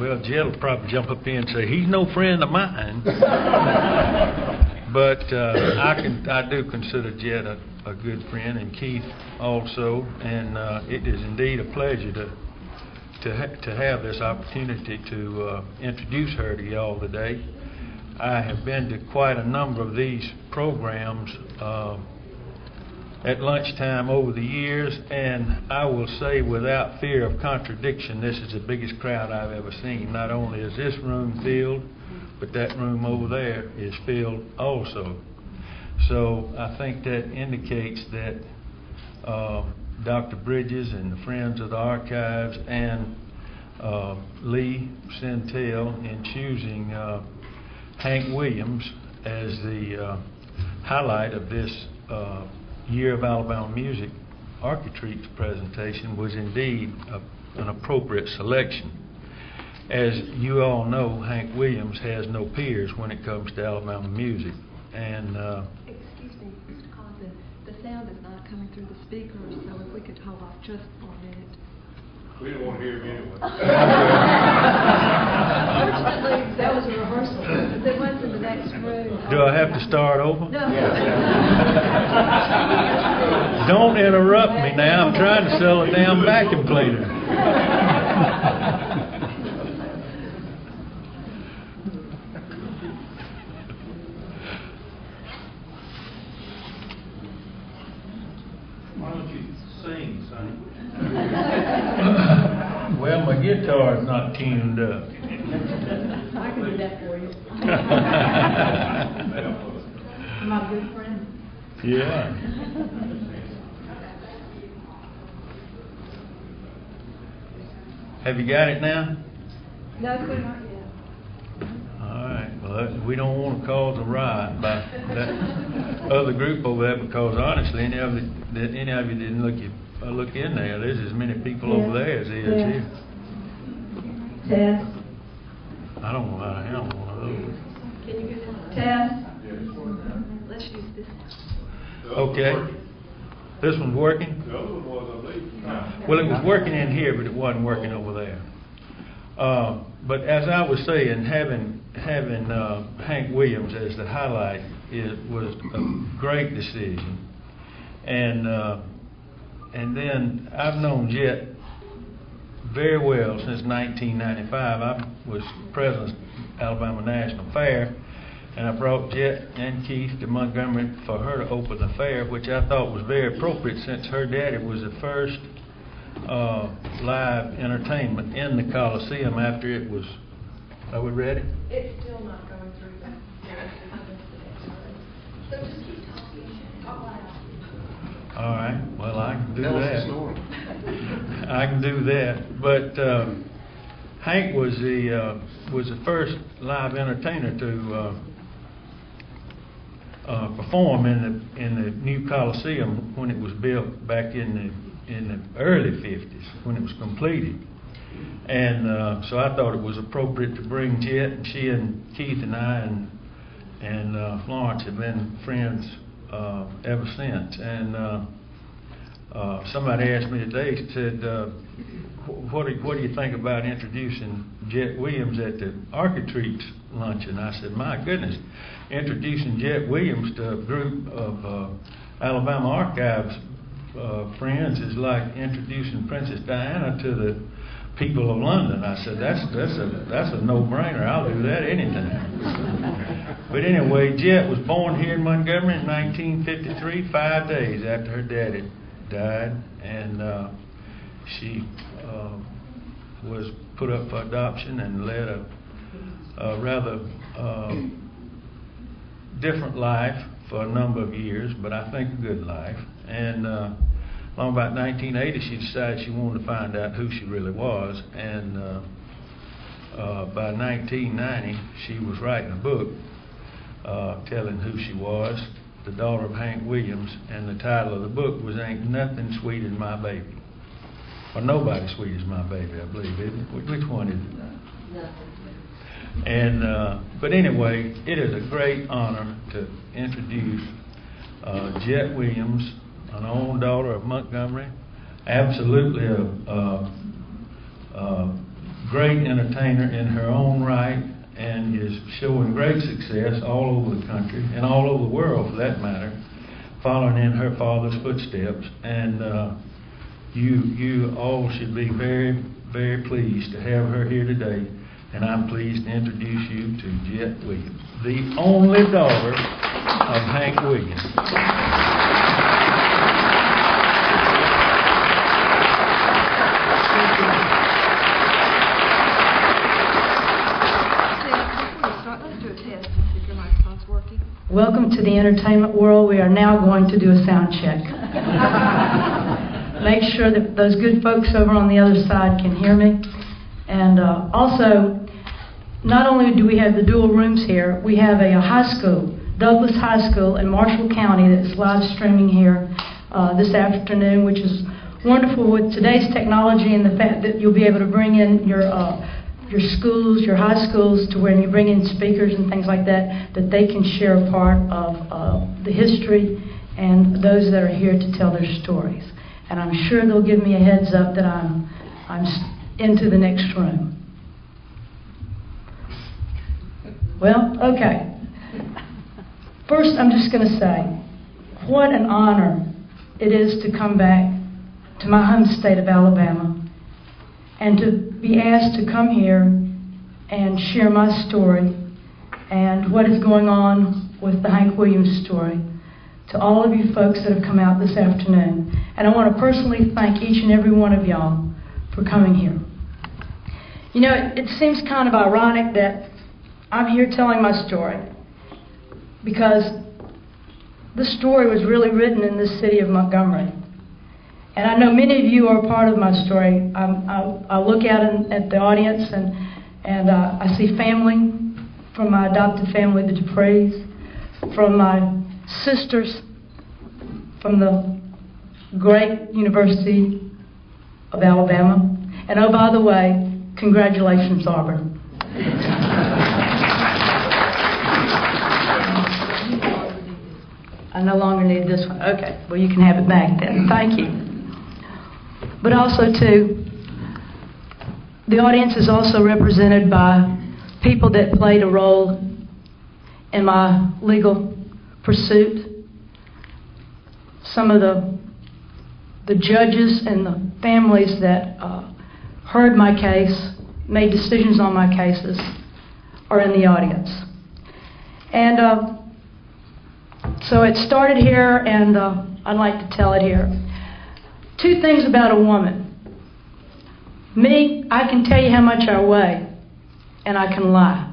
Well, Jett will probably jump up here and say, he's no friend of mine. But I do consider Jett a good friend, and Keith also, and it is indeed a pleasure to have this opportunity to introduce her to y'all today. I have been to quite a number of these programs at lunchtime over the years, and I will say without fear of contradiction, this is the biggest crowd I've ever seen. Not only is this room filled, but that room over there is filled also. So I think that indicates that Dr. Bridges and the Friends of the Archives and Lee Centel in choosing Hank Williams as the highlight of this Year of Alabama Music ArchiTreats presentation was indeed an appropriate selection. As you all know, Hank Williams has no peers when it comes to Alabama music. And excuse me, Mr. Condon, the sound is not coming through the speakers, so if we could hold off just for a minute. We don't want to hear him anyway. Fortunately, that was a rehearsal. They went to the next room. do I have to start over? No. Don't interrupt me now. I'm trying to sell a damn vacuum cleaner. Why don't you sing, Sonny? Well, my guitar is not tuned up. I can do that for you. My good friend. Yeah. Have you got it now? No, sir, not yet. All right. Well, we don't want to cause a riot by that other group over there, because honestly, any of you didn't look in there. There's as many people over there as there is here. Test. I don't know how to handle one of those. Can you get this? Test. Let's use this. Okay. This one's working? The other one was, I believe. Well, it was working in here, but it wasn't working over there. But as I was saying, having Hank Williams as the highlight was a great decision. And then I've known Jett very well since 1995. I was president of Alabama National Fair, and I brought Jett and Keith to Montgomery for her to open the fair, which I thought was very appropriate since her daddy was the first live entertainment in the Coliseum after it was. Are we ready? It's still not going through that. So just keep talking. Talk loud. All right. Well, I can do that. I can do that. But Hank was the first live entertainer to perform in the new Coliseum when it was built back in the early 50s, when it was completed. And so I thought it was appropriate to bring Jett, and she and Keith and I and Florence have been friends ever since. And somebody asked me today, said, what do you think about introducing Jett Williams at the ArchiTreats luncheon? I said, my goodness, introducing Jett Williams to a group of Alabama Archives friends is like introducing Princess Diana to the people of London. I said, that's a no-brainer. I'll do that anytime. But anyway, Jett was born here in Montgomery in 1953, 5 days after her daddy died, and she was put up for adoption and led a rather different life for a number of years, but I think a good life. And along about 1980, she decided she wanted to find out who she really was, and by 1990, she was writing a book telling who she was, the daughter of Hank Williams, and the title of the book was Ain't Nothing Sweet as My Baby. Or Nobody Sweet as My Baby, I believe, isn't it? Which one is it? Nothing. And, but anyway, it is a great honor to introduce Jett Williams, an own daughter of Montgomery, absolutely a great entertainer in her own right and is showing great success all over the country and all over the world for that matter, following in her father's footsteps. And you all should be very, very pleased to have her here today. And I'm pleased to introduce you to Jett Williams, the only daughter of Hank Williams. Welcome to the entertainment world. We are now going to do a sound check. Make sure that those good folks over on the other side can hear me. And also, not only do we have the dual rooms here, we have a high school, Douglas High School in Marshall County, that's live streaming here this afternoon, which is wonderful with today's technology and the fact that you'll be able to bring in your schools, your high schools, to when you bring in speakers and things like that, that they can share a part of the history and those that are here to tell their stories. And I'm sure they'll give me a heads up that I'm into the next room. Well, okay. First, I'm just going to say, what an honor it is to come back to my home state of Alabama and to be asked to come here and share my story and what is going on with the Hank Williams story to all of you folks that have come out this afternoon. And I want to personally thank each and every one of y'all for coming here. You know, it seems kind of ironic that I'm here telling my story because the story was really written in this city of Montgomery. And I know many of you are part of my story. I look out at the audience and I see family from my adopted family, the Duprees, from my sisters from the great University of Alabama. And oh, by the way, congratulations, Auburn. I no longer need this one. Okay, well, you can have it back then. Thank you. But also, too, the audience is also represented by people that played a role in my legal pursuit. Some of the judges and the families that heard my case, made decisions on my cases, are in the audience. And so it started here, and I'd like to tell it here. 2 things about a woman. Me, I can tell you how much I weigh, and I can lie.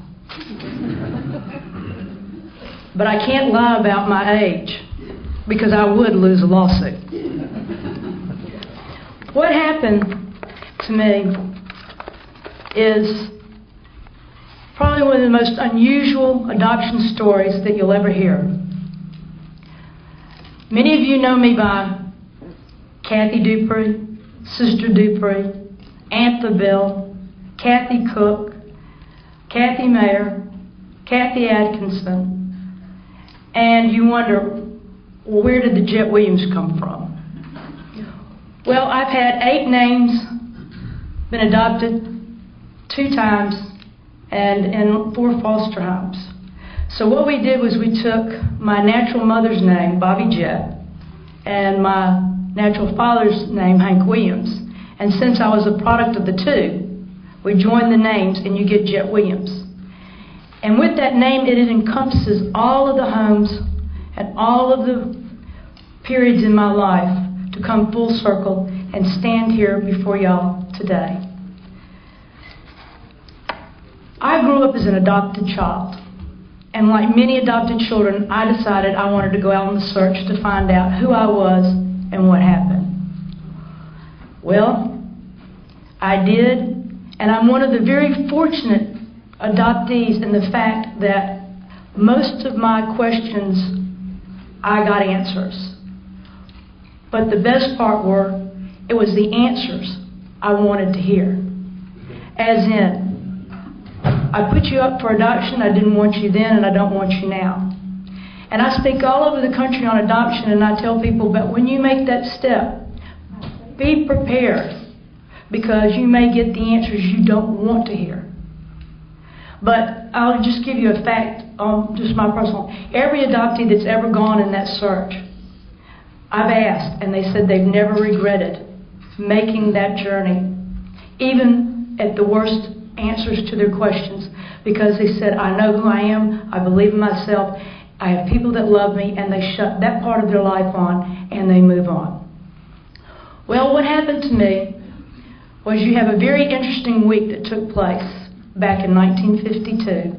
But I can't lie about my age, because I would lose a lawsuit. What happened to me is probably one of the most unusual adoption stories that you'll ever hear. Many of you know me by Kathy Dupree, Sister Dupree, Aunt the Bill, Kathy Cook, Kathy Mayer, Kathy Atkinson, and you wonder, well, where did the Jett Williams come from? Well, I've had 8 names, been adopted 2 times, and in 4 foster homes. So what we did was we took my natural mother's name, Bobby Jett, and my natural father's name, Hank Williams. And since I was a product of the 2, we joined the names and you get Jett Williams. And with that name, it encompasses all of the homes and all of the periods in my life to come full circle and stand here before y'all today. I grew up as an adopted child. And like many adopted children, I decided I wanted to go out on the search to find out who I was and what happened. Well, I did, and I'm one of the very fortunate adoptees in the fact that most of my questions, I got answers. But the best part were, it was the answers I wanted to hear. As in, I put you up for adoption, I didn't want you then, and I don't want you now. And I speak all over the country on adoption, and I tell people, but when you make that step, be prepared. because you may get the answers you don't want to hear. But I'll just give you a fact, just my personal. Every adoptee that's ever gone in that search, I've asked, and they said they've never regretted making that journey, even at the worst answers to their questions, because they said, I know who I am, I believe in myself, I have people that love me, and they shut that part of their life on, and they move on. Well, what happened to me was you have a very interesting week that took place back in 1952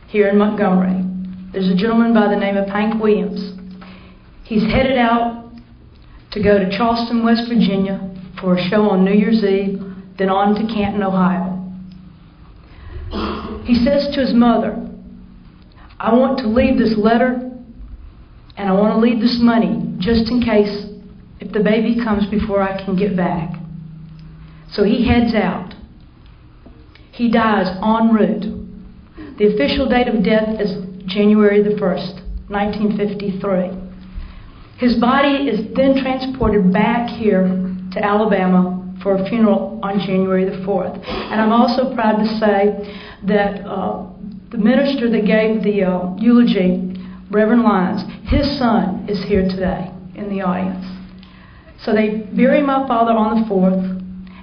here in Montgomery. There's a gentleman by the name of Hank Williams. He's headed out to go to Charleston, West Virginia for a show on New Year's Eve, then on to Canton, Ohio. He says to his mother, I want to leave this letter and I want to leave this money just in case if the baby comes before I can get back. So he heads out. He dies en route. The official date of death is January the 1st, 1953. His body is then transported back here to Alabama for a funeral on January the 4th. And I'm also proud to say that the minister that gave the eulogy, Reverend Lyons, his son is here today in the audience. So they bury my father on the 4th,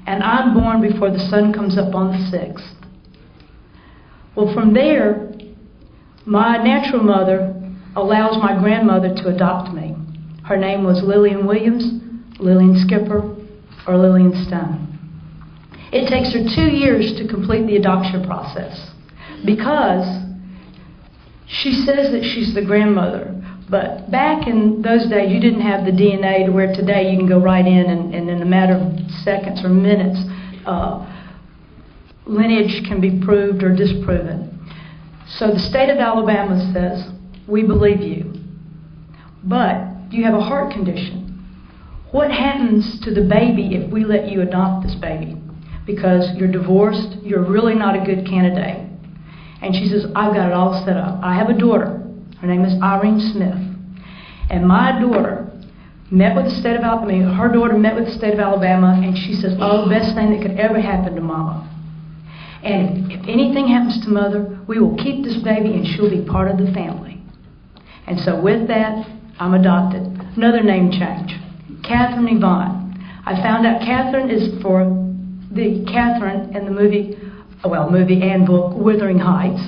and I'm born before the sun comes up on the 6th. Well, from there, my natural mother allows my grandmother to adopt me. Her name was Lillian Williams, Lillian Skipper, or Lillian Stone. It takes her 2 years to complete the adoption process because she says that she's the grandmother. But back in those days, you didn't have the DNA to where today you can go right in and in a matter of seconds or minutes, lineage can be proved or disproven. So the state of Alabama says, we believe you, but you have a heart condition. What happens to the baby if we let you adopt this baby? Because you're divorced, you're really not a good candidate. And she says, I've got it all set up. I have a daughter. Her name is Irene Smith. And my daughter met with the state of Alabama, her daughter met with the state of Alabama, and she says, oh, the best thing that could ever happen to Mama. And if anything happens to Mother, we will keep this baby and she'll be part of the family. And so with that, I'm adopted. Another name change, Catherine Yvonne. I found out Catherine is for the Catherine in the movie and book, Wuthering Heights.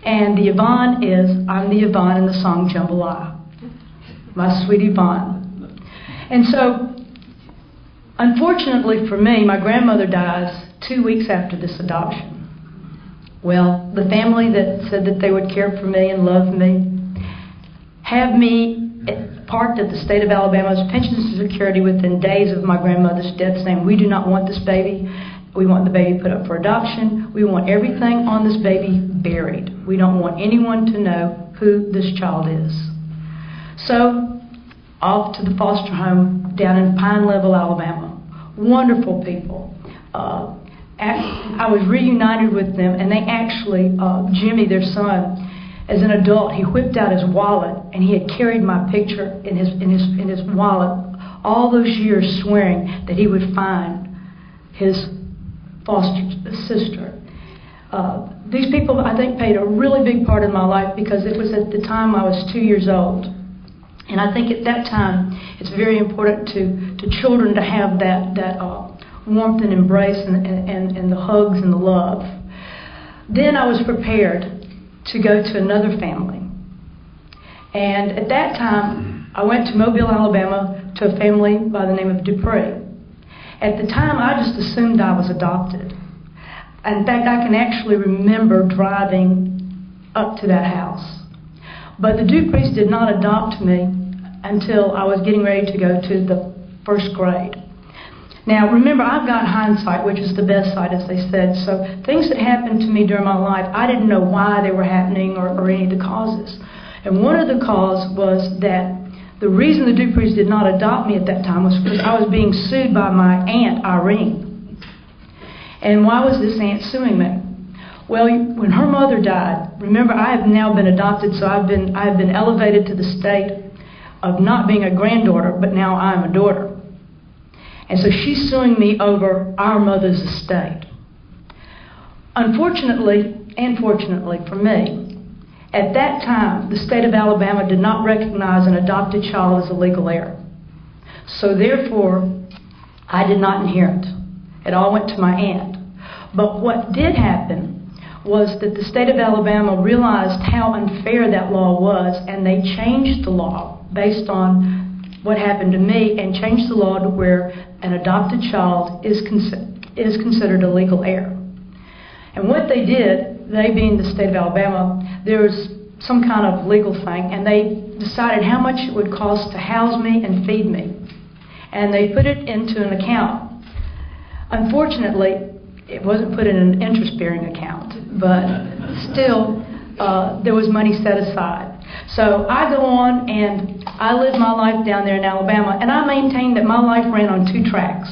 And the Yvonne is, I'm the Yvonne in the song Jambalaya. My sweet Yvonne. And so, unfortunately for me, my grandmother dies 2 weeks after this adoption. Well, the family that said that they would care for me and love me have me parked at the state of Alabama's pension security within days of my grandmother's death, saying, we do not want this baby. We want the baby put up for adoption. We want everything on this baby buried. We don't want anyone to know who this child is. So, off to the foster home down in Pine Level, Alabama. Wonderful people. I was reunited with them, and they actually, Jimmy, their son, as an adult, he whipped out his wallet, and he had carried my picture in his wallet all those years, swearing that he would find his foster sister. These people, I think, played a really big part in my life because it was at the time I was 2 years old. And I think at that time, it's very important to children to have that warmth and embrace and the hugs and the love. Then I was prepared to go to another family. And at that time, I went to Mobile, Alabama, to a family by the name of Dupree. At the time, I just assumed I was adopted. In fact, I can actually remember driving up to that house. But the Duprees did not adopt me until I was getting ready to go to the first grade. Now, remember, I've got hindsight, which is the best side, as they said. So things that happened to me during my life, I didn't know why they were happening or any of the causes. And one of the causes was that the reason the Duprees did not adopt me at that time was because I was being sued by my aunt, Irene. And why was this aunt suing me? Well, when her mother died, remember, I have now been adopted, so I have been elevated to the state of not being a granddaughter, but now I'm a daughter. And so she's suing me over our mother's estate. Unfortunately, and fortunately for me, at that time, the state of Alabama did not recognize an adopted child as a legal heir. So therefore, I did not inherit. It all went to my aunt. But what did happen was that the state of Alabama realized how unfair that law was, and they changed the law based on what happened to me, and changed the law to where an adopted child is considered a legal heir. And what they did, they being the state of Alabama, there was some kind of legal thing, and they decided how much it would cost to house me and feed me. And they put it into an account. Unfortunately, it wasn't put in an interest-bearing account, but still, there was money set aside. So I go on and I live my life down there in Alabama, and I maintain that my life ran on 2 tracks.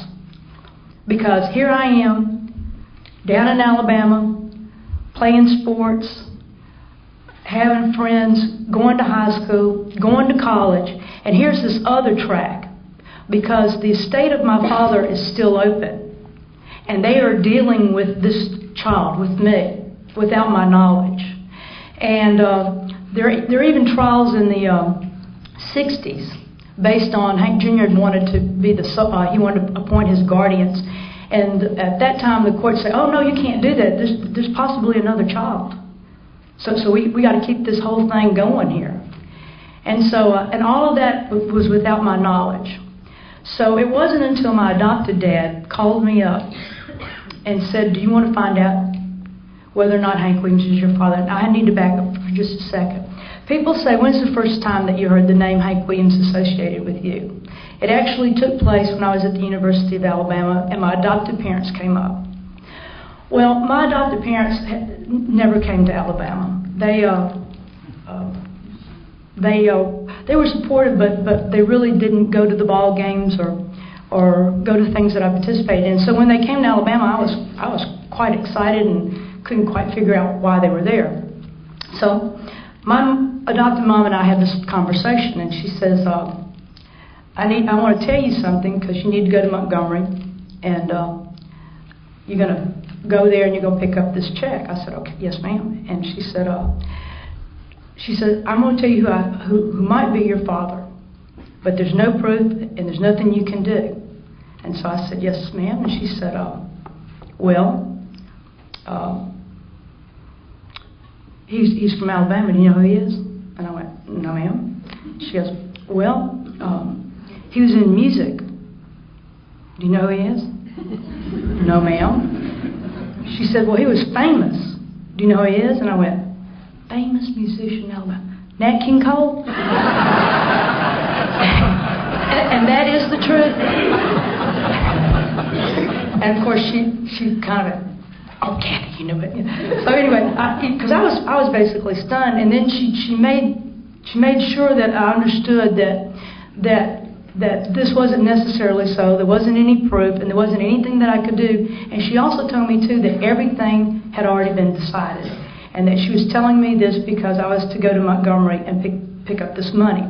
Because here I am, down in Alabama, playing sports, having friends, going to high school, going to college, and here's this other track, because the estate of my father is still open, and they are dealing with this child, with me, without my knowledge. And there are even trials in the 60s, based on Hank Jr. wanted to be he wanted to appoint his guardians. And at that time, the court said, "Oh no, you can't do that. There's possibly another child. So we got to keep this whole thing going here." And so and all of that was without my knowledge. So it wasn't until my adopted dad called me up and said, "Do you want to find out whether or not Hank Williams is your father?" And I need to back up for just a second. People say, "When's the first time that you heard the name Hank Williams associated with you?" It actually took place when I was at the University of Alabama and my adopted parents came up. Well, my adopted parents never came to Alabama. They were supportive, but they really didn't go to the ball games or go to things that I participated in. So when they came to Alabama, I was quite excited and couldn't quite figure out why they were there. So my adopted mom and I had this conversation, and she says, I want to tell you something, because you need to go to Montgomery, and you're going to go there and you're going to pick up this check. I said, "Okay, yes, ma'am." And she said, "I'm going to tell you who might be your father, but there's no proof and there's nothing you can do." And so I said, "Yes, ma'am." And she said, he's from Alabama. Do you know who he is?" And I went, "No, ma'am." She goes, "Well, he was in music. Do you know who he is?" "No, ma'am." She said, "Well, he was famous. Do you know who he is?" And I went, "Famous musician, Alabama. Nat King Cole?" and that is the truth. And of course, she kind of went, "Oh, Kathy, you know it." So anyway, because I was basically stunned, and then she made sure that I understood that this wasn't necessarily so. There wasn't any proof, and there wasn't anything that I could do. And she also told me, too, that everything had already been decided, and that she was telling me this because I was to go to Montgomery and pick up this money.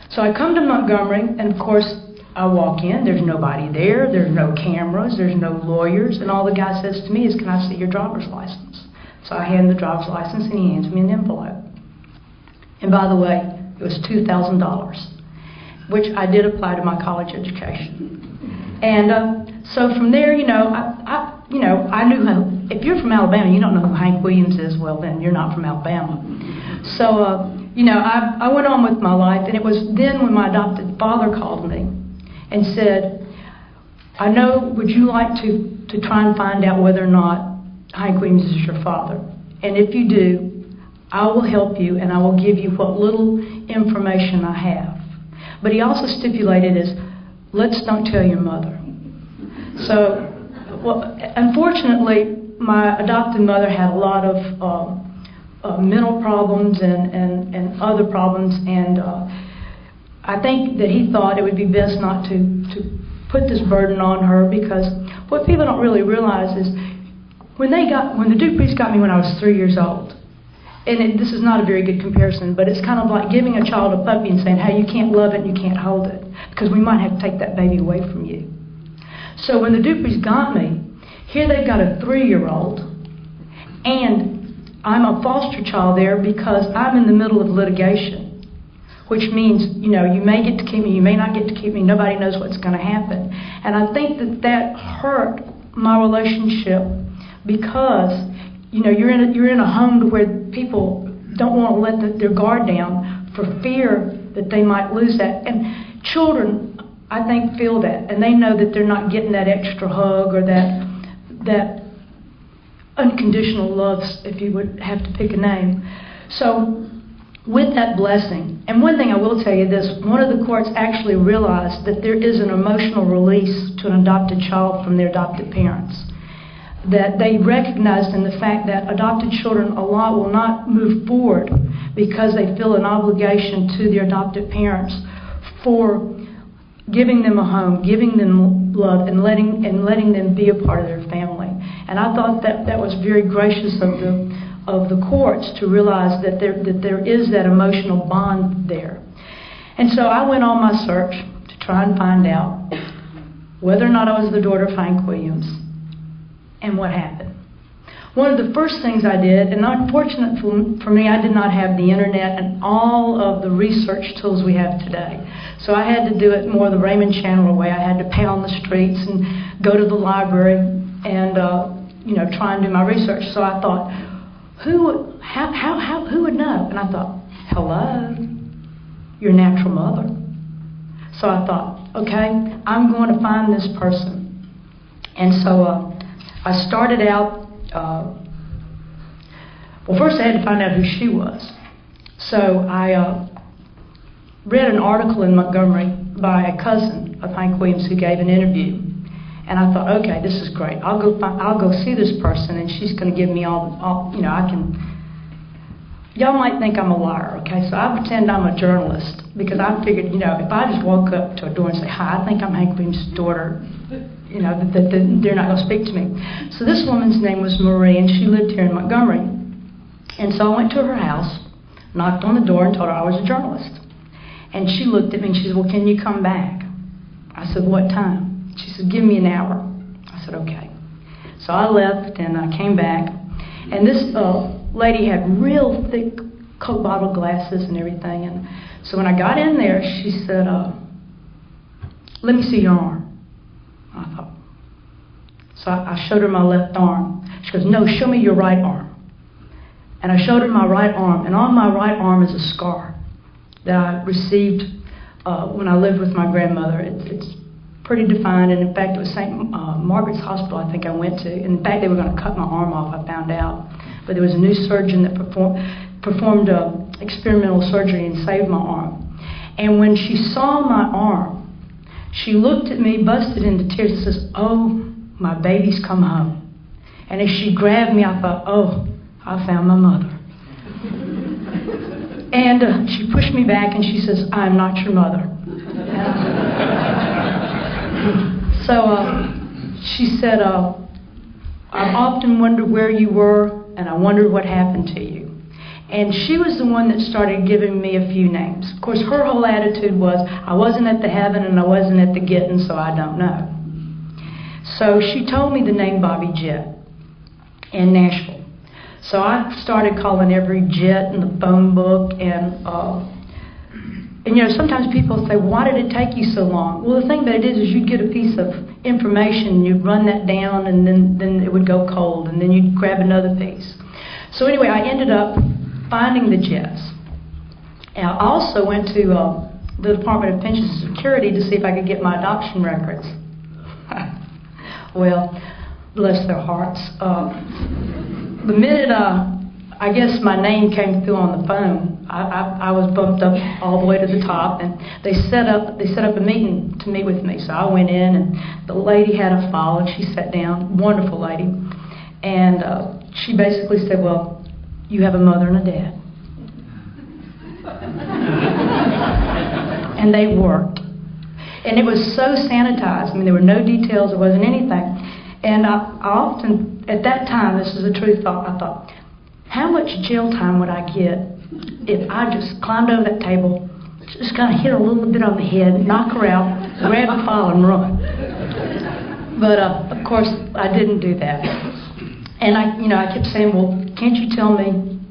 So I come to Montgomery, and of course, I walk in. There's nobody there. There's no cameras. There's no lawyers. And all the guy says to me is, "Can I see your driver's license?" So I hand the driver's license, and he hands me an envelope. And by the way, it was $2,000. Which I did apply to my college education. And so from there, I knew how, if you're from Alabama, you don't know who Hank Williams is, well then you're not from Alabama. So, I went on with my life, and it was then when my adopted father called me and said, would you like to try and find out whether or not Hank Williams is your father? And if you do, I will help you, and I will give you what little information I have. But he also stipulated is, let's don't tell your mother. So, unfortunately, my adopted mother had a lot of mental problems and other problems, and I think that he thought it would be best not to put this burden on her, because what people don't really realize is when the Duprees got me when I was 3 years old. And this is not a very good comparison, but it's kind of like giving a child a puppy and saying, "Hey, you can't love it and you can't hold it, because we might have to take that baby away from you." So when the Dupreys got me, here they've got a 3-year-old, and I'm a foster child there because I'm in the middle of litigation, which means, you know, you may get to keep me, you may not get to keep me, nobody knows what's going to happen. And I think that hurt my relationship because, you know, you're in a home where people don't want to let their guard down for fear that they might lose that. And children, I think, feel that, and they know that they're not getting that extra hug or that unconditional love, if you would have to pick a name. So with that blessing, and one thing I will tell you this, one of the courts actually realized that there is an emotional release to an adopted child from their adopted parents. That they recognized in the fact that adopted children a lot will not move forward because they feel an obligation to their adopted parents for giving them a home, giving them love, and letting them be a part of their family. And I thought that was very gracious of the courts to realize that there is that emotional bond there. And so I went on my search to try and find out whether or not I was the daughter of Hank Williams and what happened. One of the first things I did, and unfortunate for me, I did not have the internet and all of the research tools we have today. So I had to do it more the Raymond Chandler way. I had to pound the streets and go to the library and try and do my research. So I thought, who would know? And I thought, hello, your natural mother. So I thought, okay, I'm going to find this person. And so I started out. Well, first I had to find out who she was. So I read an article in Montgomery by a cousin of Hank Williams who gave an interview. And I thought, okay, this is great. I'll go see this person, and she's going to give me all I can. Y'all might think I'm a liar, okay? So I pretend I'm a journalist because I figured, if I just walk up to a door and say, hi, I think I'm Hank Williams' daughter, that they're not going to speak to me. So this woman's name was Marie, and she lived here in Montgomery. And so I went to her house, knocked on the door, and told her I was a journalist. And she looked at me and she said, well, can you come back? I said, what time? She said, give me an hour. I said, okay. So I left and I came back. And this lady had real thick Coke bottle glasses and everything. And so when I got in there, she said, let me see your arm. I thought. So I showed her my left arm. She goes, no, show me your right arm. And I showed her my right arm. And on my right arm is a scar that I received when I lived with my grandmother. It's pretty defined. And in fact, it was St. Margaret's Hospital I think I went to. In fact, they were going to cut my arm off, I found out. But there was a new surgeon that performed experimental surgery and saved my arm. And when she saw my arm, she looked at me, busted into tears, and says, oh, my baby's come home. And as she grabbed me, I thought, oh, I found my mother. And she pushed me back and she says, I'm not your mother. So she said, I've often wondered where you were, and I wondered what happened to you. And she was the one that started giving me a few names. Of course, her whole attitude was, I wasn't at the heaven and I wasn't at the getting, so I don't know. So she told me the name Bobby Jett in Nashville. So I started calling every Jett in the phone book, and sometimes people say, why did it take you so long? Well, the thing about it is you'd get a piece of information, you'd run that down, and then it would go cold, and then you'd grab another piece. So anyway, I ended up finding the Jetts. And I also went to the Department of Pensions and Security to see if I could get my adoption records. Well, bless their hearts. The minute I guess my name came through on the phone, I was bumped up all the way to the top, and they set up a meeting to meet with me. So I went in, and the lady had a file, and she sat down, wonderful lady, and she basically said, well, you have a mother and a dad. And they worked. And it was so sanitized. I mean, there were no details, there wasn't anything. And I often, at that time, this is a true thought, I thought, how much jail time would I get if I just climbed over that table, just kind of hit her a little bit on the head, knock her out, grab a file and run? But of course, I didn't do that. And I kept saying, well, can't you tell me,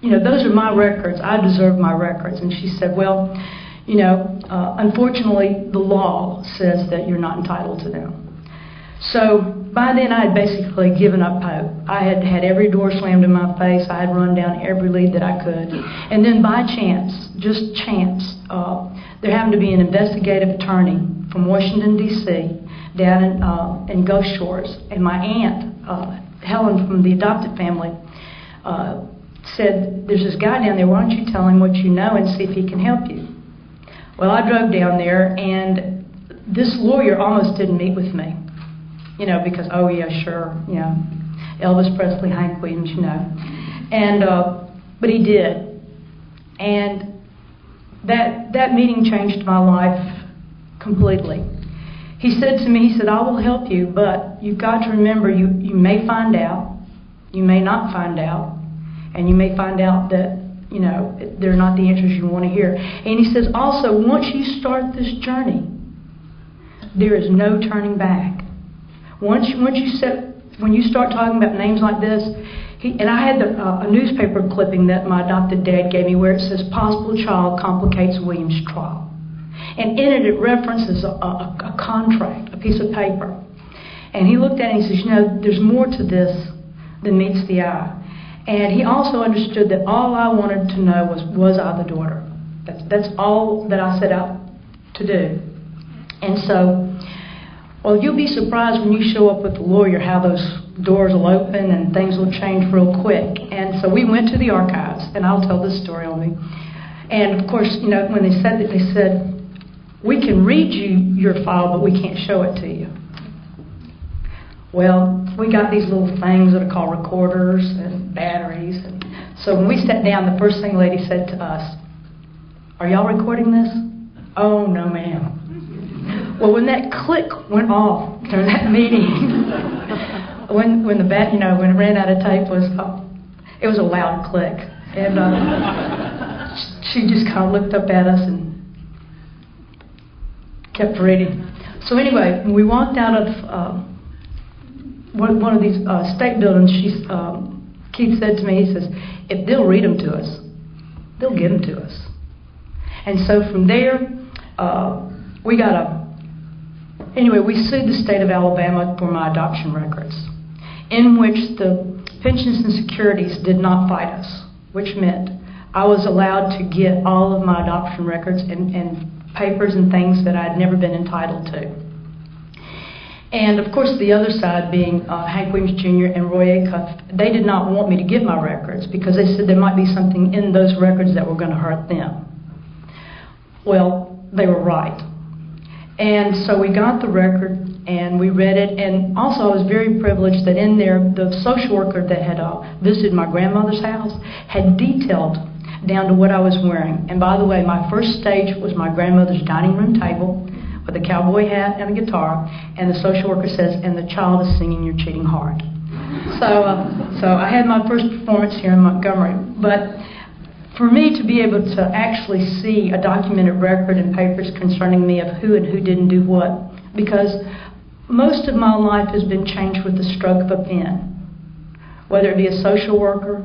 those are my records. I deserve my records. And she said, well, unfortunately, the law says that you're not entitled to them. So by then, I had basically given up hope. I had had every door slammed in my face. I had run down every lead that I could. And then by chance, just chance, there happened to be an investigative attorney from Washington, D.C., down in Gulf Shores. And my aunt, Helen from the adopted family, said, there's this guy down there, why don't you tell him what you know and see if he can help you? Well, I drove down there, and this lawyer almost didn't meet with me, because, oh yeah, sure, Elvis Presley, Hank Williams, and, but he did. And that meeting changed my life completely. He said to me, he said, I will help you, but you've got to remember, you may find out, you may not find out, and you may find out that, they're not the answers you want to hear. And he says, also, once you start this journey, there is no turning back. When you start talking about names like this, and I had a newspaper clipping that my adopted dad gave me where it says, possible child complicates Williams' trial. And in it, it references a contract, a piece of paper. And he looked at it and he says, there's more to this than meets the eye. And he also understood that all I wanted to know was I the daughter? That's all that I set out to do. And so, well, you'll be surprised when you show up with the lawyer how those doors will open and things will change real quick. And so we went to the archives, and I'll tell this story only. And of course, when they said that, they said, we can read you your file, but we can't show it to you. Well, we got these little things that are called recorders and batteries. And so when we sat down, the first thing the lady said to us, are y'all recording this? Oh, no, ma'am. Well, when that click went off during that meeting, when it ran out of tape, it was a loud click. And she just kind of looked up at us and kept reading. So anyway, when we walked out of one of these state buildings, Keith said to me, he says, if they'll read them to us, they'll give them to us. And so from there, we sued the state of Alabama for my adoption records, in which the pensions and securities did not fight us, which meant I was allowed to get all of my adoption records and papers and things that I'd never been entitled to. And of course, the other side being Hank Williams Jr. and Roy Acuff, they did not want me to get my records because they said there might be something in those records that were going to hurt them. Well, they were right. And so we got the record and we read it. And also I was very privileged that in there, the social worker that had visited my grandmother's house had detailed down to what I was wearing. And by the way, my first stage was my grandmother's dining room table with a cowboy hat and a guitar, and the social worker says, and the child is singing Your Cheating Heart. So I had my first performance here in Montgomery. But for me to be able to actually see a documented record and papers concerning me of who and who didn't do what, because most of my life has been changed with the stroke of a pen, whether it be a social worker,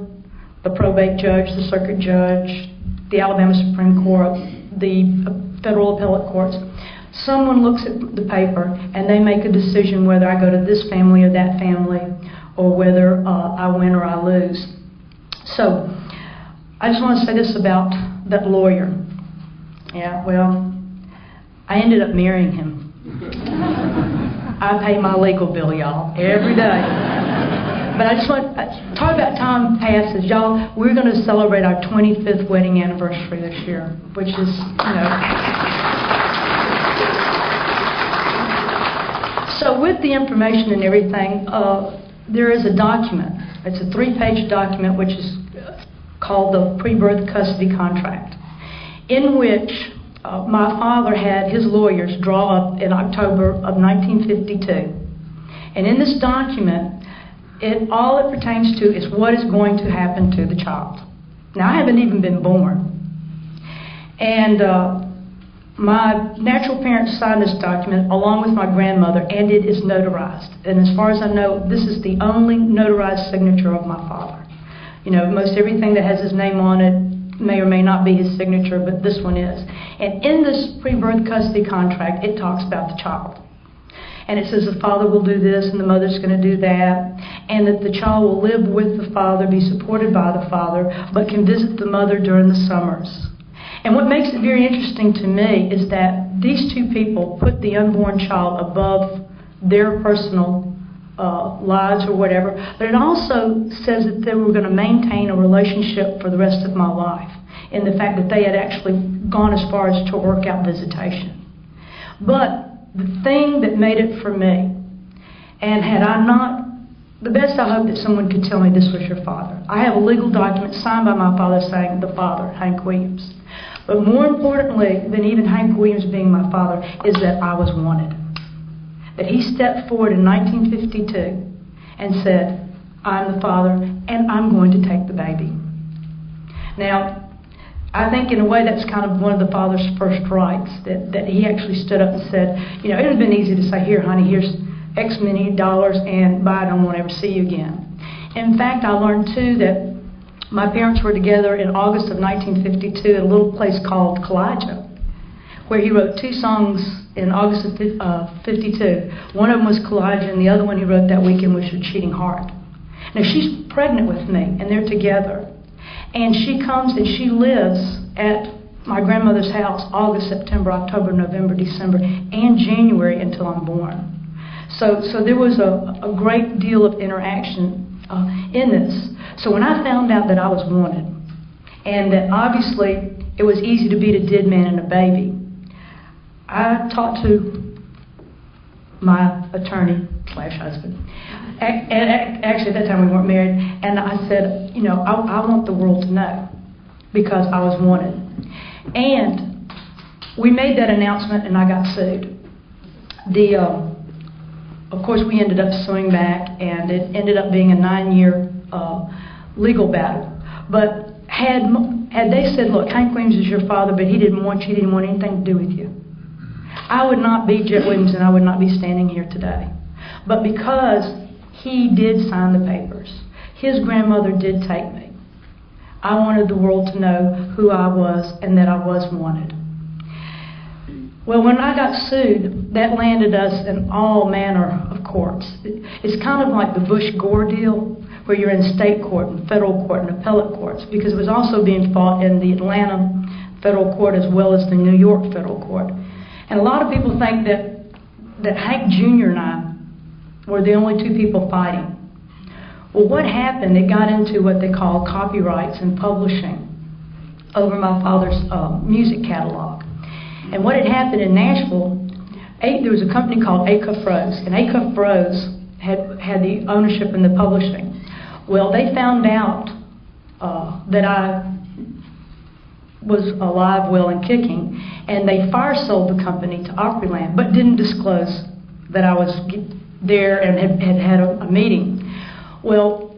the probate judge, the circuit judge, the Alabama Supreme Court, the federal appellate courts. Someone looks at the paper and they make a decision whether I go to this family or that family, or whether I win or I lose. So I just want to say this about that lawyer. Yeah, well, I ended up marrying him. I pay my legal bill, y'all, every day. But I just want to talk about time passes. Y'all, we're going to celebrate our 25th wedding anniversary this year, which is, So with the information and everything, there is a document. It's a 3-page document which is called the pre-birth custody contract, in which my father had his lawyers draw up in October of 1952. And in this document, all it pertains to is what is going to happen to the child. Now, I haven't even been born. And My natural parents signed this document along with my grandmother, and it is notarized. And as far as I know, this is the only notarized signature of my father. You know, most everything that has his name on it may or may not be his signature, but this one is. And in this pre-birth custody contract, it talks about the child. And it says the father will do this and the mother's going to do that, and that the child will live with the father, be supported by the father, but can visit the mother during the summers. And what makes it very interesting to me is that these two people put the unborn child above their personal lives or whatever, but it also says that they were going to maintain a relationship for the rest of my life, in the fact that they had actually gone as far as to work out visitation. But the thing that made it for me, and had I not, the best I hope that someone could tell me this was your father. I have a legal document signed by my father saying the father, Hank Williams. But more importantly than even Hank Williams being my father is that I was wanted. That he stepped forward in 1952 and said, I'm the father and I'm going to take the baby. Now, I think in a way that's kind of one of the father's first rights, that he actually stood up and said, you know, it would have been easy to say, here, honey, here's X many dollars and bye, I don't want to ever see you again. In fact, I learned too that my parents were together in August of 1952 at a little place called Kalijah, where he wrote two songs in August of 52. One of them was Kalijah, and the other one he wrote that weekend was Your Cheating Heart. Now, she's pregnant with me, and they're together. And she comes and she lives at my grandmother's house August, September, October, November, December, and January until I'm born. So there was a great deal of interaction in this. So when I found out that I was wanted, and that obviously it was easy to beat a dead man and a baby, I talked to my attorney / husband. Actually, at that time we weren't married, and I said, you know, I want the world to know because I was wanted. And we made that announcement, and I got sued. Of course, we ended up suing back, and it ended up being a 9-year legal battle. But had they said, look, Hank Williams is your father, but he didn't want you, he didn't want anything to do with you, I would not be Jett Williams, and I would not be standing here today. But because he did sign the papers, his grandmother did take me, I wanted the world to know who I was and that I was wanted. Well, when I got sued, that landed us in all manner of courts. It's kind of like the Bush-Gore deal, where you're in state court and federal court and appellate courts, because it was also being fought in the Atlanta federal court as well as the New York federal court. And a lot of people think that Hank Jr. and I were the only two people fighting. Well, what happened, it got into what they call copyrights and publishing over my father's music catalog. And what had happened in Nashville, there was a company called Acuff Rose, and Acuff Rose had the ownership in the publishing. Well, they found out that I was alive, well, and kicking, and they fire sold the company to Opryland, but didn't disclose that I was there and had a meeting. Well,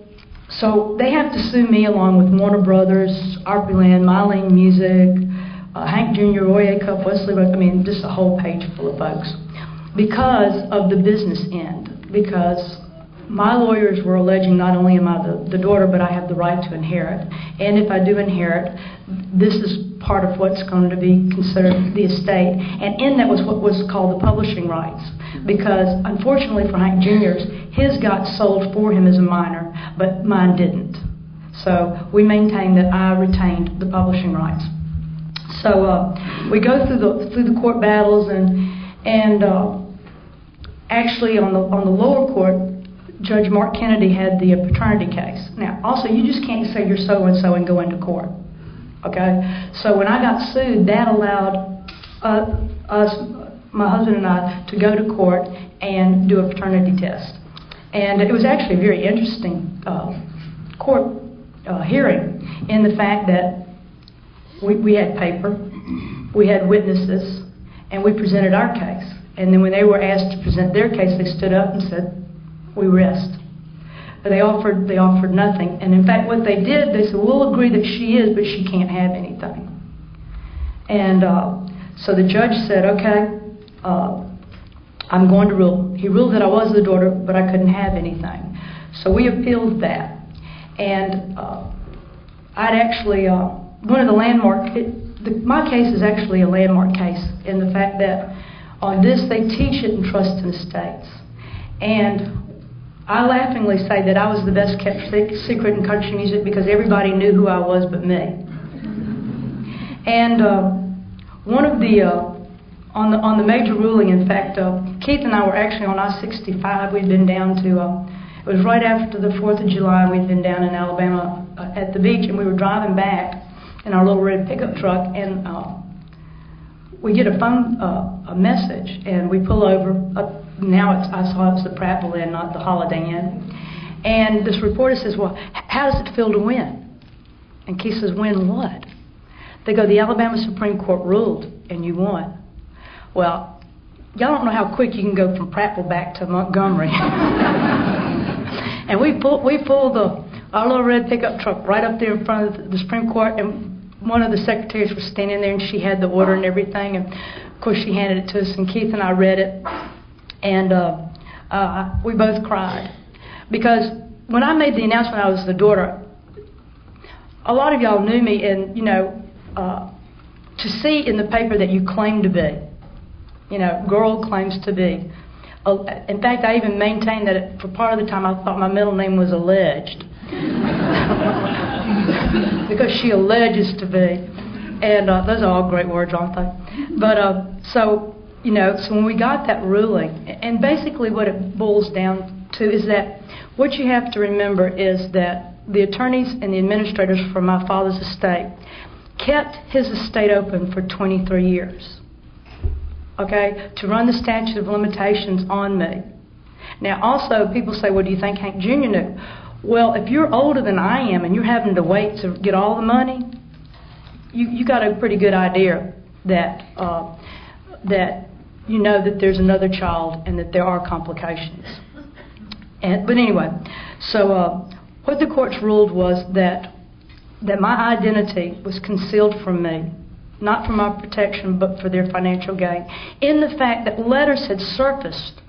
so they have to sue me along with Warner Brothers, Opryland, Mylene Music, Hank Jr., Roy Acuff, Wesley Rhodes, I mean, just a whole page full of folks, because of the business end. Because my lawyers were alleging not only am I the daughter, but I have the right to inherit. And if I do inherit, this is part of what's going to be considered the estate. And in that was what was called the publishing rights. Because unfortunately for Hank Jr.'s, his got sold for him as a minor, but mine didn't. So we maintained that I retained the publishing rights. So we go through the court battles, and actually on the lower court, Judge Mark Kennedy had the paternity case. Now, also, you just can't say you're so-and-so and go into court, okay? So when I got sued, that allowed us, my husband and I, to go to court and do a paternity test. And it was actually a very interesting court hearing in the fact that we had paper, we had witnesses, and we presented our case. And then when they were asked to present their case, they stood up and said, we rest. But they offered nothing. And in fact, what they did, they said, we'll agree that she is, but she can't have anything. And So the judge said, okay, I'm going to rule. He ruled that I was the daughter, but I couldn't have anything. So we appealed that. And I'd actually, one of the landmark, my case is actually a landmark case in the fact that on this they teach it in trust and estates. And I laughingly say that I was the best kept secret in country music because everybody knew who I was but me. And one of the, on the major ruling, in fact, Keith and I were actually on I-65. We'd been down to, it was right after the 4th of July. We'd been down in Alabama at the beach, and we were driving back in our little red pickup truck, and we get a message, and we pull over. Now I saw it was the Prattville Inn, not the Holiday Inn. And this reporter says, well, how does it feel to win? And Keith says, win what? They go, the Alabama Supreme Court ruled, and you won. Well, y'all don't know how quick you can go from Prattville back to Montgomery. And we pulled our little red pickup truck right up there in front of the Supreme Court, and one of the secretaries was standing there, and she had the order and everything, and of course she handed it to us, and Keith and I read it, and we both cried. Because when I made the announcement I was the daughter, a lot of y'all knew me, and, you know, to see in the paper that you claim to be, you know, girl claims to be. In fact, I even maintained that for part of the time I thought my middle name was alleged. Because she alleges to be. And those are all great words, aren't they? But so, you know, so when we got that ruling, and basically what it boils down to is that what you have to remember is that the attorneys and the administrators for my father's estate kept his estate open for 23 years. Okay, to run the statute of limitations on me. Now, also, people say, well, do you think Hank Jr. knew? Well, if you're older than I am and you're having to wait to get all the money, you got a pretty good idea that that you know that there's another child and that there are complications. But anyway, so what the courts ruled was that my identity was concealed from me, not for my protection, but for their financial gain. In the fact that letters had surfaced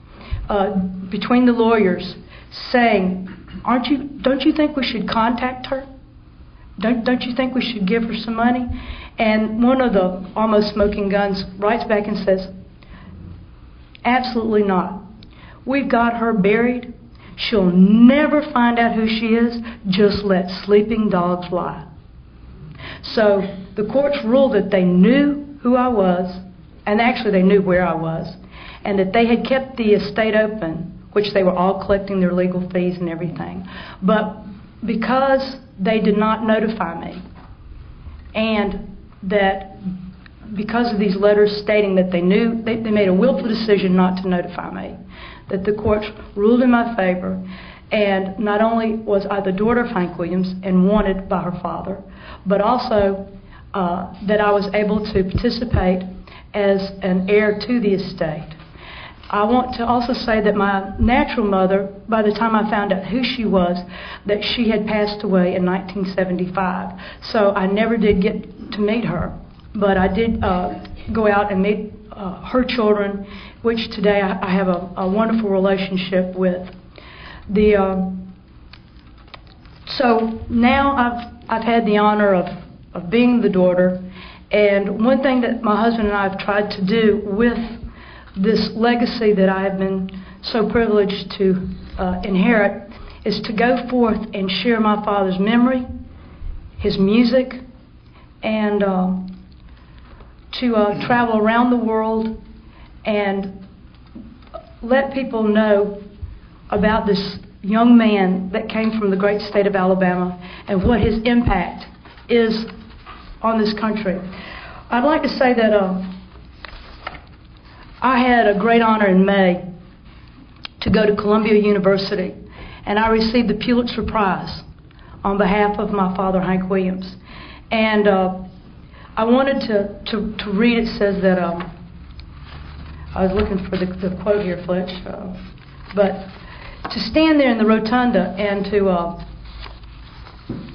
between the lawyers saying, don't you think we should contact her? Don't you think we should give her some money? And one of the almost smoking guns writes back and says, absolutely not. We've got her buried. She'll never find out who she is. Just let sleeping dogs lie. So the courts ruled that they knew who I was, and actually they knew where I was, and that they had kept the estate open, which they were all collecting their legal fees and everything. But because they did not notify me, and that because of these letters stating that they knew, they made a willful decision not to notify me, that the courts ruled in my favor. And not only was I the daughter of Hank Williams and wanted by her father, but also that I was able to participate as an heir to the estate. I want to also say that my natural mother, by the time I found out who she was, that she had passed away in 1975. So I never did get to meet her, but I did go out and meet her children, which today I have a wonderful relationship with. So now I've had the honor of being the daughter, and one thing that my husband and I have tried to do with this legacy that I have been so privileged to inherit is to go forth and share my father's memory, his music, and to travel around the world and let people know about this young man that came from the great state of Alabama and what his impact is on this country. I'd like to say that I had a great honor in May to go to Columbia University, and I received the Pulitzer Prize on behalf of my father, Hank Williams. And I wanted to read. It says that I was looking for the quote here, Fletch, but to stand there in the rotunda and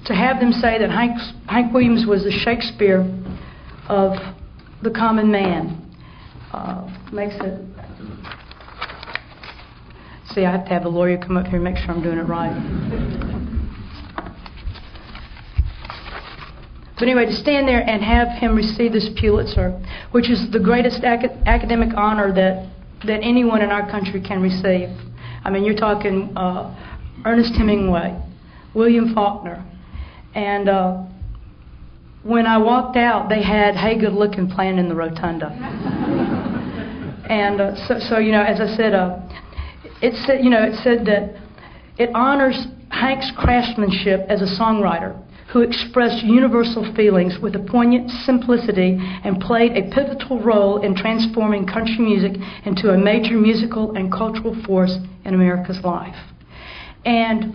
to have them say that Hank Williams was the Shakespeare of the common man. Makes it... See, I have to have a lawyer come up here and make sure I'm doing it right. But anyway, to stand there and have him receive this Pulitzer, which is the greatest academic honor that anyone in our country can receive. I mean, you're talking Ernest Hemingway, William Faulkner. And when I walked out, they had Hey Good Looking playing in the rotunda. And so you know, as I said, it said that it honors Hank's craftsmanship as a songwriter who expressed universal feelings with a poignant simplicity and played a pivotal role in transforming country music into a major musical and cultural force in America's life. And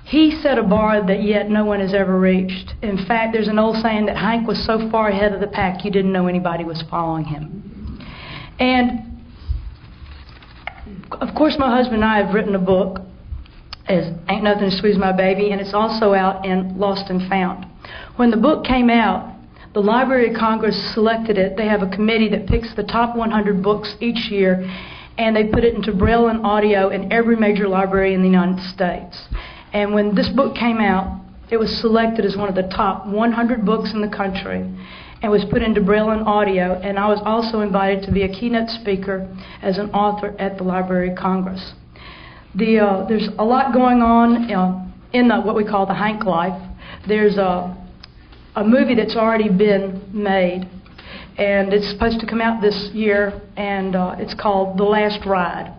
he set a bar that yet no one has ever reached. In fact, there's an old saying that Hank was so far ahead of the pack you didn't know anybody was following him. And of course, my husband and I have written a book, as Ain't Nothing as Sweet as My Baby, and it's also out in Lost and Found. When the book came out, the Library of Congress selected it. They have a committee that picks the top 100 books each year, and they put it into Braille and audio in every major library in the United States. And when this book came out, it was selected as one of the top 100 books in the country and was put into Braille and audio, and I was also invited to be a keynote speaker as an author at the Library of Congress. There's a lot going on in what we call the Hank life. There's a movie that's already been made, and it's supposed to come out this year, and it's called The Last Ride.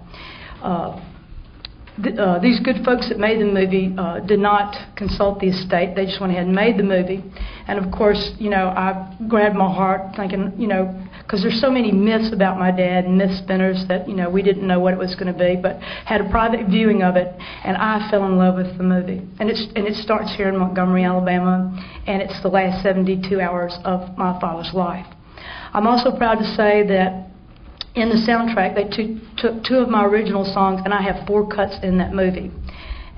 These good folks that made the movie did not consult the estate. They just went ahead and made the movie. And of course, you know, I grabbed my heart thinking, you know, because there's so many myths about my dad and myth spinners that, you know, we didn't know what it was going to be, but had a private viewing of it, and I fell in love with the movie. And it starts here in Montgomery, Alabama, and it's the last 72 hours of my father's life. I'm also proud to say that in the soundtrack, they took two of my original songs, and I have 4 cuts in that movie.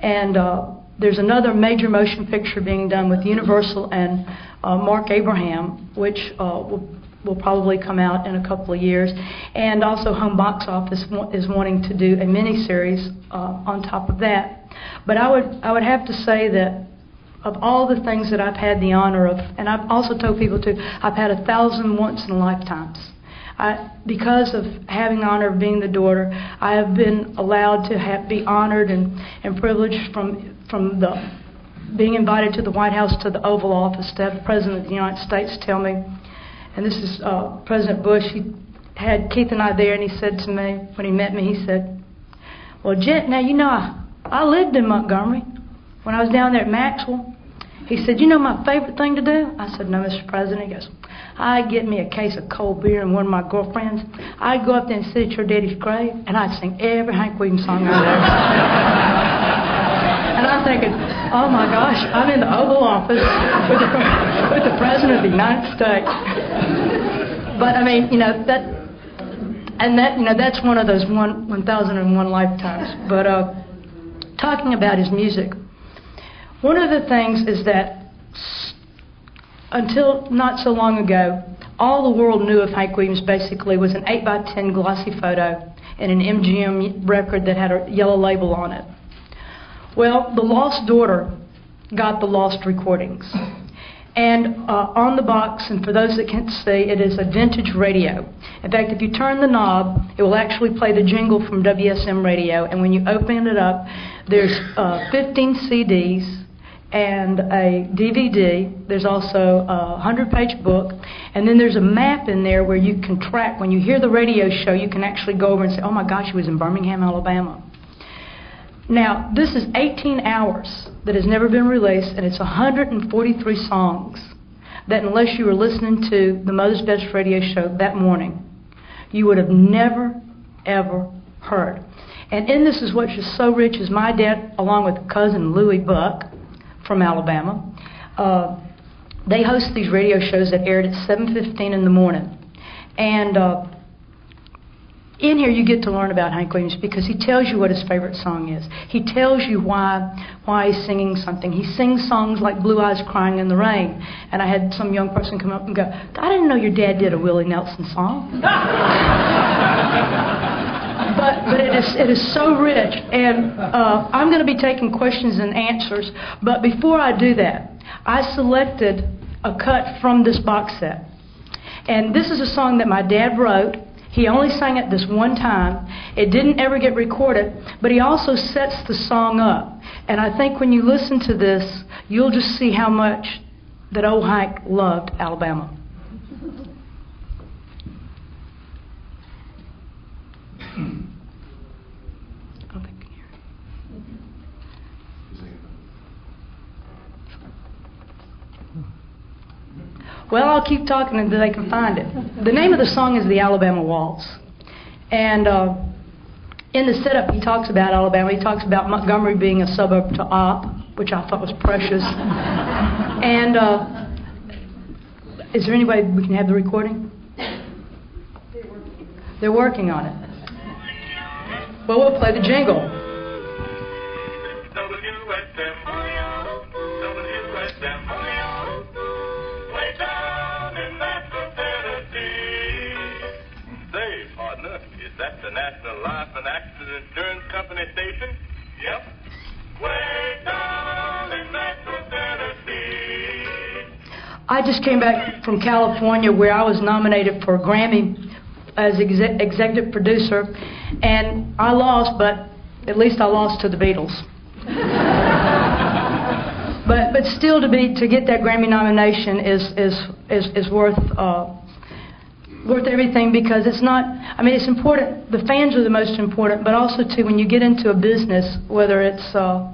And there's another major motion picture being done with Universal and Mark Abraham, which will probably come out in a couple of years. And also Home Box Office is wanting to do a mini-series on top of that. But I would have to say that of all the things that I've had the honor of, and I've also told people too, I've had 1,000 once-in-a-lifetimes. Because of having the honor of being the daughter, I have been allowed to be honored and privileged from being invited to the White House, to the Oval Office, to have the President of the United States tell me, and this is President Bush. He had Keith and I there, and he said to me, when he met me, he said, "Well, Jett, now you know I lived in Montgomery when I was down there at Maxwell." He said, "You know my favorite thing to do?" I said, "No, Mr. President." He goes, "I'd get me a case of cold beer and one of my girlfriends. I'd go up there and sit at your daddy's grave, and I'd sing every Hank Williams song I'd ever sung." And I'm thinking, oh my gosh, I'm in the Oval Office with the President of the United States. But I mean, you know, that's one of those 1,001 lifetimes. But talking about his music, one of the things is that until not so long ago, all the world knew of Hank Williams basically was an 8x10 glossy photo and an MGM record that had a yellow label on it. Well, the lost daughter got the lost recordings. And on the box, and for those that can't see, it is a vintage radio. In fact, if you turn the knob, it will actually play the jingle from WSM radio. And when you open it up, there's 15 CDs and a DVD. There's also a 100-page book. And then there's a map in there where you can track. When you hear the radio show, you can actually go over and say, oh my gosh, he was in Birmingham, Alabama. Now, this is 18 hours that has never been released, and it's 143 songs that unless you were listening to the Mother's Best radio show that morning, you would have never, ever heard. And in this is what's just so rich is my dad, along with cousin Louie Buck from Alabama, they host these radio shows that aired at 7:15 in the morning. And in here you get to learn about Hank Williams because he tells you what his favorite song is. He tells you why he's singing something. He sings songs like Blue Eyes Crying in the Rain. And I had some young person come up and go, I didn't know your dad did a Willie Nelson song. But it is so rich. And I'm going to be taking questions and answers. But before I do that, I selected a cut from this box set. And this is a song that my dad wrote. He only sang it this one time. It didn't ever get recorded, but he also sets the song up. And I think when you listen to this, you'll just see how much that old Hank loved Alabama. Well, I'll keep talking until they can find it. The name of the song is the Alabama Waltz. And in the setup, he talks about Alabama. He talks about Montgomery being a suburb to Opp, which I thought was precious. And is there any way we can have the recording? They're working on it. Well, we'll play the jingle. The National Life and Accident Insurance Company station? Yep. Way down in Nashville, Tennessee. I just came back from California where I was nominated for a Grammy as executive producer, and I lost, but at least I lost to the Beatles. but still to get that Grammy nomination is worth everything because it's not, I mean, it's important, the fans are the most important, but also too when you get into a business, whether it's for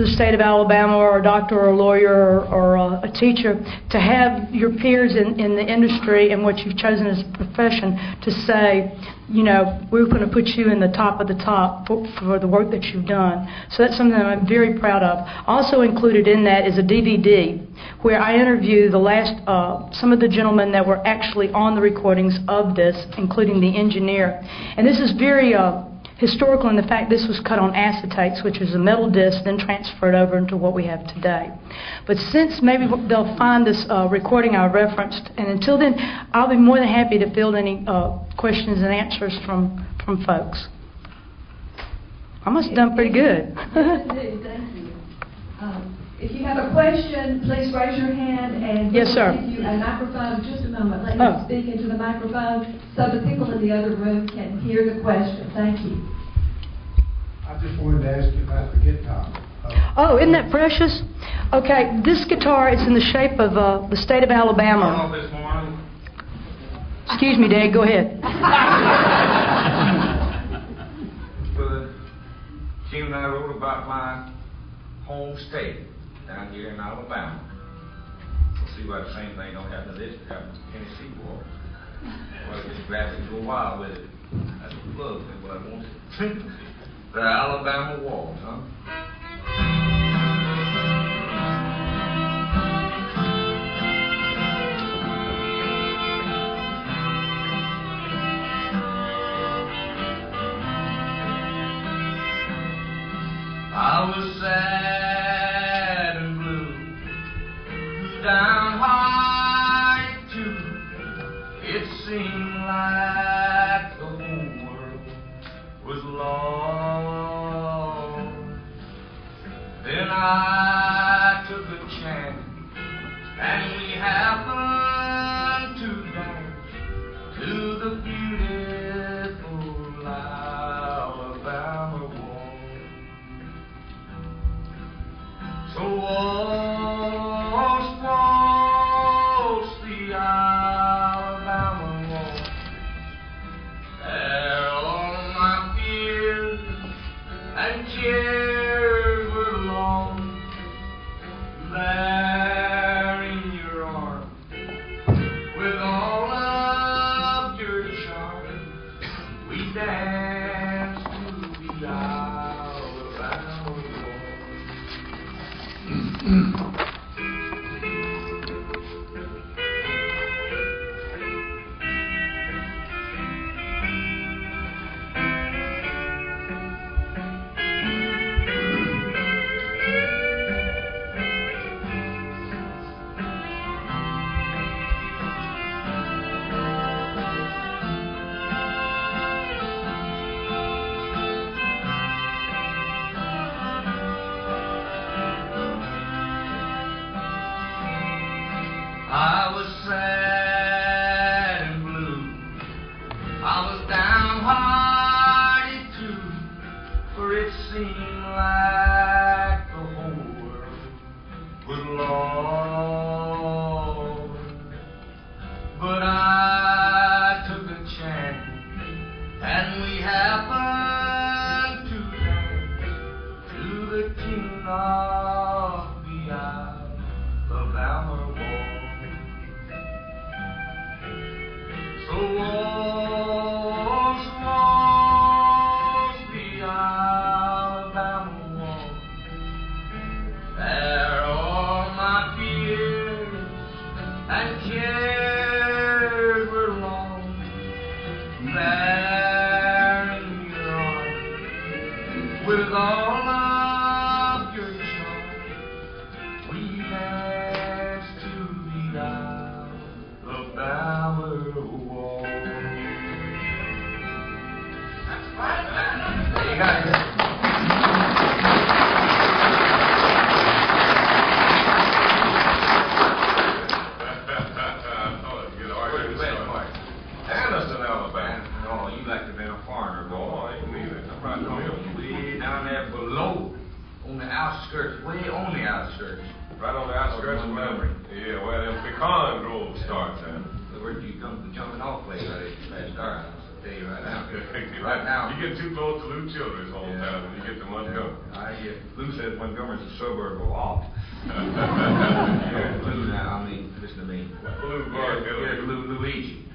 the state of Alabama or a doctor or a lawyer or a teacher, to have your peers in the industry and what you've chosen as a profession to say, you know, we're going to put you in the top of the top for the work that you've done. So that's something that I'm very proud of. Also included in that is a DVD where I interview some of the gentlemen that were actually on the recordings of this, including the engineer. And this is very historical in the fact this was cut on acetates, which is a metal disc, then transferred over into what we have today. But since maybe they'll find this recording I referenced, and until then, I'll be more than happy to field any questions and answers from folks. I must have done pretty good. Thank you. If you have a question, please raise your hand, and yes, sir. we'll give you a microphone. Just a moment. Let me speak into the microphone so the people in the other room can hear the question. Thank you. I just wanted to ask you about the guitar. Oh, isn't that precious? Okay, this guitar is in the shape of the state of Alabama. This morning. Excuse me, Dad, go ahead. But Jim and I wrote about my home state down here in Alabama. We'll see why the same thing don't happen to this, it happens to Tennessee war. Well, just grab it and go wild with it. That's a plug thing, but I won't. The Alabama walls, huh? I was sad and blue, downhearted too. It seemed like the whole world was lost. Then I took a chance, and we happened to dance to the beautiful Alabama waltz. So waltz, waltz the Alabama waltz. There all my fears and cares were lost. There in your arms, with all of your charms, we danced to the Alabama waltz. With all of your charm, we passed to the Alabama wall. There you got it. Anderson, Alabama. Oh, you like to have been a foreigner, boy. Oh, I ain't neither. I'm right on the Way down there below, on the outskirts, way on the outskirts. Right on the outskirts of Montgomery. Yeah, where them pecan groves start, man. So where you come to the jumping off place right at that start, I'll tell you right now. Right now. You get too close to Lou Childers' hometown and you get to Montgomery. Lou says Montgomery's a suburb of Off. Lou now, listen to me. Lou Gordon. Here's Lou Luigi.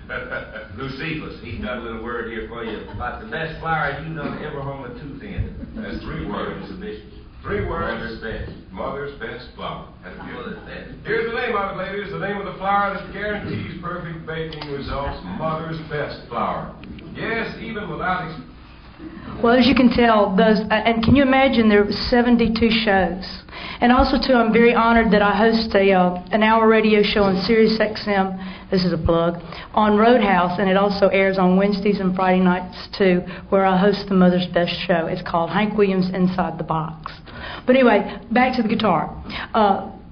Lou Cephas, he's got a little word here for you about the best flower you done ever hung a tooth in. That's 3 words. 3 words. Mother's best. Mother's best flower. That's good. Mother's best. Here's the name of it, ladies. The name of the flower that guarantees perfect baking results. Mother's best flower. Yes, even without Well, as you can tell, those, and can you imagine there were 72 shows? And also, too, I'm very honored that I host an hour radio show on Sirius XM, this is a plug, on Roadhouse, and it also airs on Wednesdays and Friday nights, too, where I host the Mother's Best show. It's called Hank Williams Inside the Box. But anyway, back to the guitar.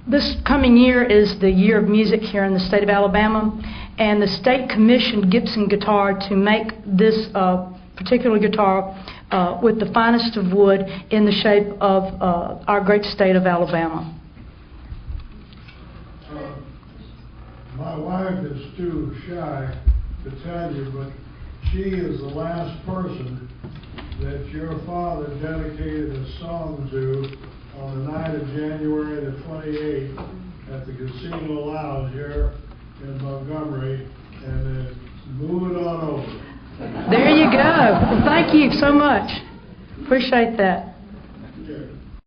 This coming year is the year of music here in the state of Alabama, and the state commissioned Gibson Guitar to make this particular guitar with the finest of wood in the shape of our great state of Alabama. My wife is too shy to tell you, but she is the last person that your father dedicated a song to on the night of January the 28th at the Casino Lounge here in Montgomery, and move it on over. There you go. Well, thank you so much. Appreciate that.